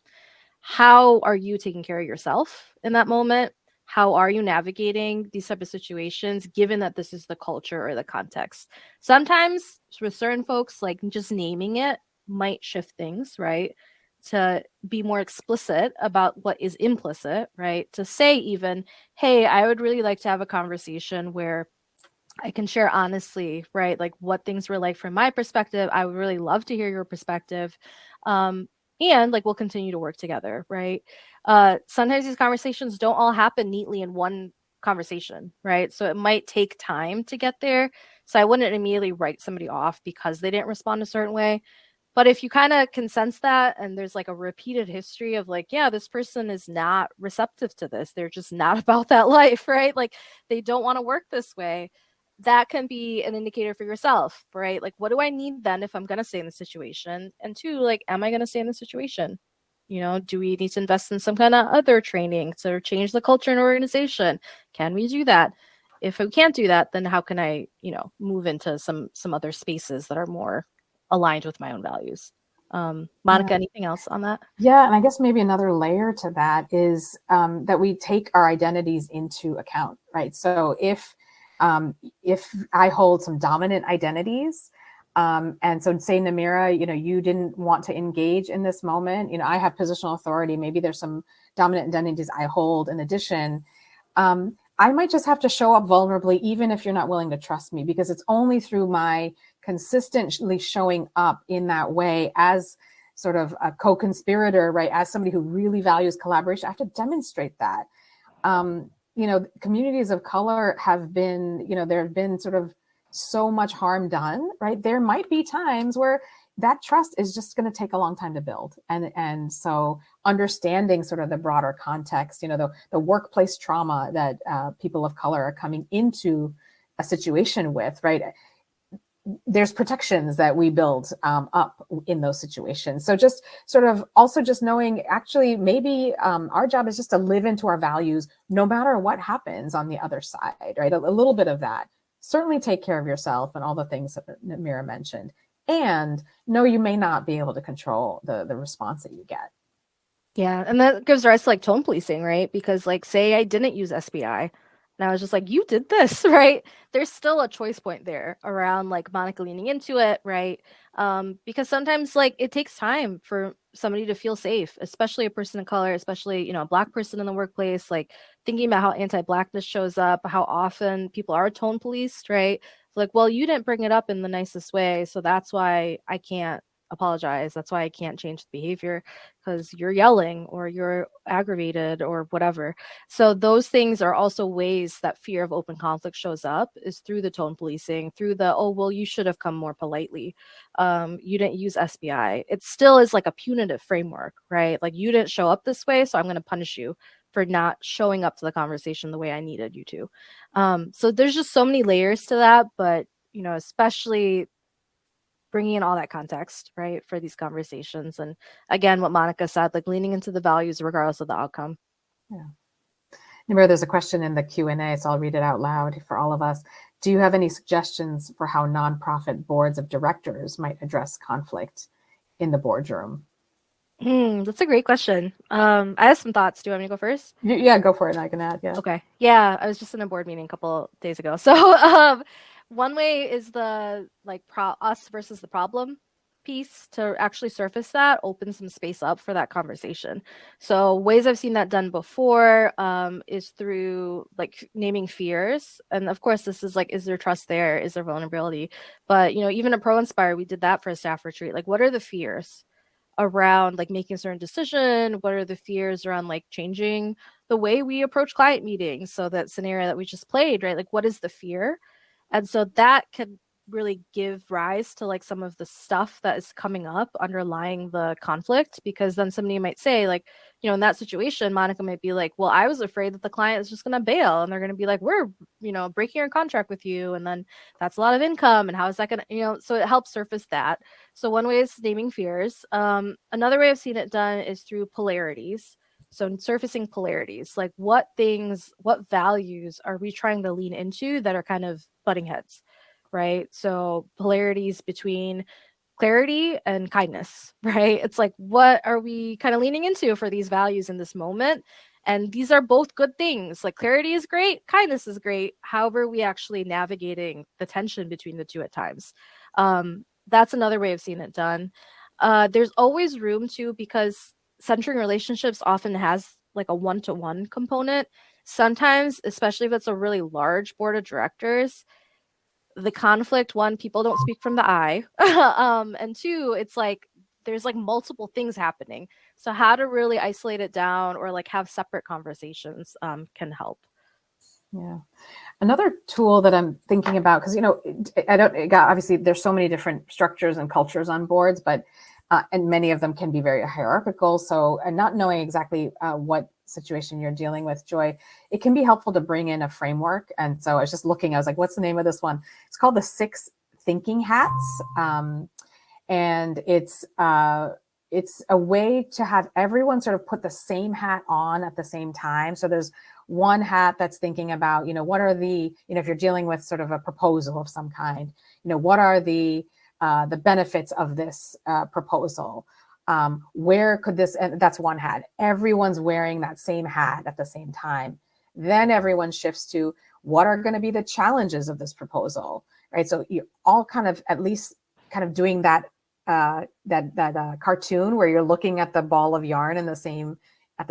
how are you taking care of yourself in that moment? How are you navigating these type of situations, given that this is the culture or the context? Sometimes with certain folks, like just naming it might shift things, right? To be more explicit about what is implicit, right? To say even, hey, I would really like to have a conversation where I can share honestly, right? Like what things were like from my perspective. I would really love to hear your perspective. And like we'll continue to work together, right? Sometimes these conversations don't all happen neatly in one conversation, right? So it might take time to get there. So I wouldn't immediately write somebody off because they didn't respond a certain way. But if you kind of can sense that and there's like a repeated history of like, yeah, this person is not receptive to this. They're just not about that life, right? Like they don't want to work this way. That can be an indicator for yourself, right? Like, what do I need then if I'm going to stay in the situation? And two, like, am I going to stay in the situation? Do we need to invest in some kind of other training to change the culture in an organization? Can we do that? If we can't do that, then how can I, move into some other spaces that are more aligned with my own values? Monica, anything else on that? Yeah, and I guess maybe another layer to that is that we take our identities into account, right? So if I hold some dominant identities, and so say Namira, you didn't want to engage in this moment. I have positional authority. Maybe there's some dominant identities I hold in addition. I might just have to show up vulnerably, even if you're not willing to trust me, because it's only through my consistently showing up in that way as sort of a co-conspirator, right? As somebody who really values collaboration, I have to demonstrate that. Communities of color have been, there have been sort of so much harm done, right? There might be times where that trust is just going to take a long time to build. And so understanding sort of the broader context, the workplace trauma that people of color are coming into a situation with, right? There's protections that we build up in those situations. So just sort of also just knowing actually maybe our job is just to live into our values no matter what happens on the other side, right? A little bit of that. Certainly take care of yourself and all the things that Mira mentioned. And no, you may not be able to control the response that you get. Yeah, and that gives rise to like tone policing, right? Because like say I didn't use SBI and I was just like, you did this, right? There's still a choice point there around like Monica leaning into it, right? Because sometimes like it takes time for somebody to feel safe, especially a person of color, especially, a Black person in the workplace, like thinking about how anti-Blackness shows up, how often people are tone policed, right? Like, well, you didn't bring it up in the nicest way, so that's why I can't apologize. That's why I can't change the behavior because you're yelling or you're aggravated or whatever. So those things are also ways that fear of open conflict shows up is through the tone policing, through the, oh, well, you should have come more politely. You didn't use SBI. It still is like a punitive framework, right? Like you didn't show up this way, so I'm going to punish you for not showing up to the conversation the way I needed you to. So there's just so many layers to that, but especially bringing in all that context, right, for these conversations. And again, what Monica said, like leaning into the values regardless of the outcome. Yeah. Remember, there's a question in the Q&A, so I'll read it out loud for all of us. Do you have any suggestions for how nonprofit boards of directors might address conflict in the boardroom? That's a great question. I have some thoughts. Do you want me to go first? Yeah, go for it. I can add. Yeah. Okay. Yeah, I was just in a board meeting a couple days ago. So one way is the like us versus the problem piece. To actually surface that, open some space up for that conversation. So ways I've seen that done before is through like naming fears. And of course, this is like, is there trust there? Is there vulnerability? But, you know, even at ProInspire, we did that for a staff retreat. Like, what are the fears around like making a certain decision? What are the fears around like changing the way we approach client meetings? So that scenario that we just played, right? Like, what is the fear? And so that can really give rise to like some of the stuff that is coming up underlying the conflict, because then somebody might say like, you know, in that situation, Monica might be like, well, I was afraid that the client is just going to bail, and they're going to be like, we're, you know, breaking our contract with you, and then that's a lot of income, and how is that going to, you know, so it helps surface that. So one way is naming fears. Another way I've seen it done is through polarities. So surfacing polarities, like what things, what values are we trying to lean into that are kind of butting heads, right? So polarities between clarity and kindness, right? It's like, what are we kind of leaning into for these values in this moment? And these are both good things. Like clarity is great, kindness is great. However, we actually navigating the tension between the two at times. That's another way of seeing it done. There's always room to, because centering relationships often has like a one-to-one component. Sometimes, especially if it's a really large board of directors, the conflict, one, people don't speak from the eye. And two, it's like there's like multiple things happening. So how to really isolate it down or like have separate conversations can help. Yeah. Another tool that I'm thinking about, because, you know, obviously there's so many different structures and cultures on boards, but and many of them can be very hierarchical. So, and not knowing exactly what situation you're dealing with, Joy, it can be helpful to bring in a framework. And so I was just looking, I was like, what's the name of this one? It's called the 6 Thinking Hats. And it's a way to have everyone sort of put the same hat on at the same time. So there's one hat that's thinking about, you know, what are the, you know, if you're dealing with sort of a proposal of some kind, you know, what are the benefits of this proposal? Where could this, and that's one hat. Everyone's wearing that same hat at the same time. Then everyone shifts to what are going to be the challenges of this proposal, right? So you're all kind of at least kind of doing that cartoon where you're looking at the ball of yarn at the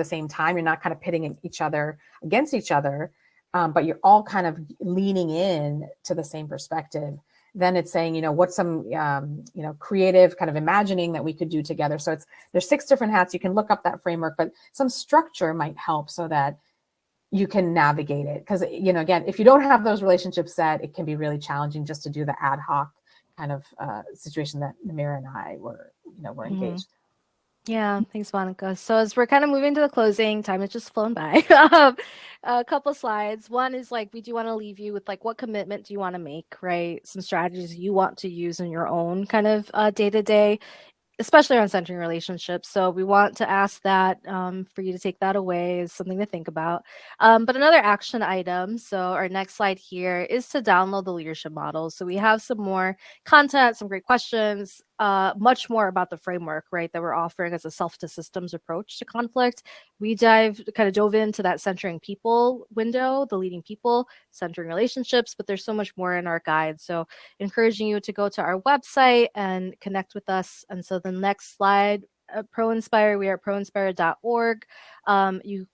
same time. You're not kind of pitting each other against each other, but you're all kind of leaning in to the same perspective. Then it's saying, you know, what's some, you know, creative kind of imagining that we could do together. So there's 6 different hats. You can look up that framework, but some structure might help so that you can navigate it. Because, you know, again, if you don't have those relationships set, it can be really challenging just to do the ad hoc kind of situation that Namira and I were engaged. Yeah, thanks, Monica. So as we're kind of moving to the closing, time has just flown by. A couple slides. One is like, we do want to leave you with like, what commitment do you want to make, right? Some strategies you want to use in your own kind of day-to-day, especially on centering relationships. So we want to ask that for you to take that away as something to think about. But another action item, so our next slide here, is to download the leadership model. So we have some more content, some great questions, much more about the framework, right, that we're offering as a self-to-systems approach to conflict. We kind of dove into that centering people window, the leading people, centering relationships, but there's so much more in our guide. So encouraging you to go to our website and connect with us. And so the next slide, ProInspire, we are at proinspire.org.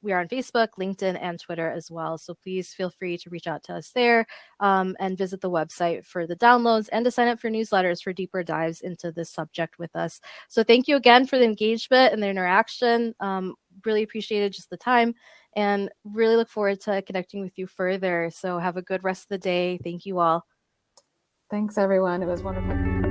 We are on Facebook, LinkedIn, and Twitter as well. So please feel free to reach out to us there and visit the website for the downloads and to sign up for newsletters for deeper dives into this subject with us. So thank you again for the engagement and the interaction. Really appreciated just the time and really look forward to connecting with you further. So have a good rest of the day. Thank you all. Thanks, everyone. It was wonderful.